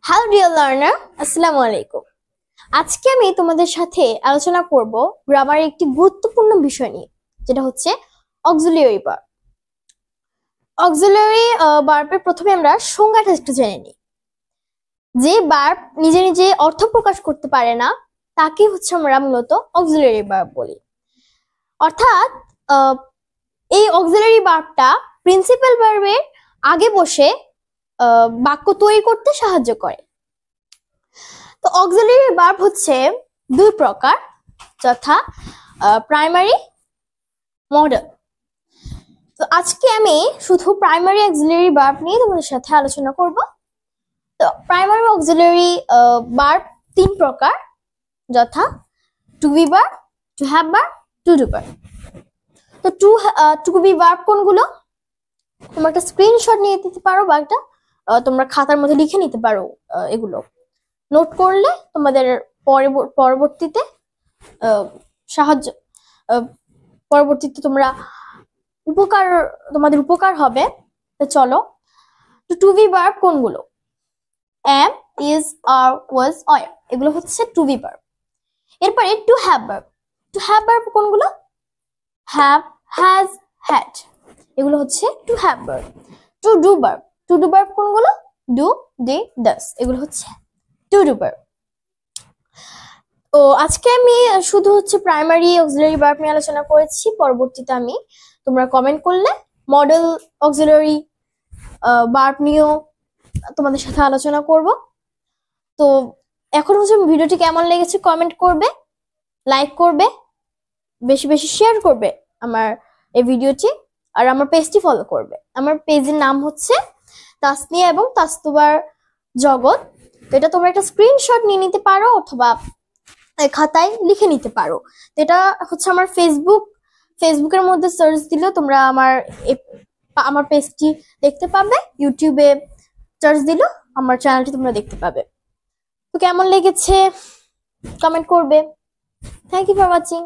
Hello dear learner, আসসালামু আলাইকুম। আজকে আমি তোমাদের সাথে আলোচনা করব গ্রামারের একটি গুরুত্বপূর্ণ বিষয় নিয়ে, যেটা হচ্ছে অক্সিলিয়ারি ভার্ব। অক্সিলিয়ারি ভার্বের প্রথমে আমরা সংজ্ঞাটা একটু জেনে নিই। যে ভার্ব নিজে নিজে অর্থ প্রকাশ করতে পারে না তাকে হচ্ছে আমরা মূলত অক্সিলিয়ারি ভার্ব বলি। অর্থাৎ এই অক্সিলিয়ারি ভার্বটা প্রিন্সিপাল ভার্বের আগে বসে বাক্য তৈরি করতে সাহায্য করে। তো অক্সিলিয়ারি ভার্ব হচ্ছে দুই প্রকার, যথা প্রাইমারি, মডেল। তো আজকে আমি শুধু প্রাইমারি অক্সিলিয়ারি ভার্ব নিয়ে তোমাদের সাথে আলোচনা করব। তো প্রাইমারি অক্সিলিয়ারি ভার্ব তিন প্রকার, যথা to be verb, to have verb, to do verb. তো টু বি ভার্ব কোনগুলো? তোমরা একটা স্ক্রিনশট নিয়ে দিতে পারো বা একটা তোমরা খাতার মধ্যে লিখে নিতে পারো। এগুলো নোট করলে তোমাদের পরবর্তীতে সাহায্য পরবর্তীতে তোমাদের উপকার হবে। তো চলো, টু বি ভার্ব কোনগুলো? am, is, are, was, are, এগুলো হচ্ছে টু বি ভার্ব। এরপরে two have verb. To have verb কোনগুলো? have, has, had, এগুলো হচ্ছে two have verb. To do verb. To do verb কোনগুলো? ডু, ডে, ডাস, এগুলো হচ্ছে টু ডু ভার্ব। তো আজকে আমি শুধু হচ্ছে প্রাইমারি অক্সিলারি ভার্ব নিয়ে আলোচনা করেছি। পরবর্তীতে আমি তোমরা কমেন্ট করলে মডেল অক্সিলারি ভার্ব নিয়েও তোমাদের সাথে আলোচনা করব। তো এখন হচ্ছে ভিডিওটি কেমন লেগেছে কমেন্ট করবে, লাইক করবে, বেশি বেশি শেয়ার করবে আমার এই ভিডিওটি, আর আমার পেজটি ফলো করবে। আমার পেজের নাম হচ্ছে তাসনিয়া এবং তাসতুবার জগৎ। তো এটা তোমরা একটা স্ক্রিনশট নিয়ে নিতে পারো অথবা খাতায় লিখে নিতে পারো। এটা হচ্ছে আমার ফেসবুকের মধ্যে সার্চ দিলেও তোমরা আমার পেজটি দেখতে পাবে। ইউটিউবে সার্চ দিলেও আমার চ্যানেলটি তোমরা দেখতে পাবে। তো কেমন লেগেছে কমেন্ট করবে। Thank you for watching.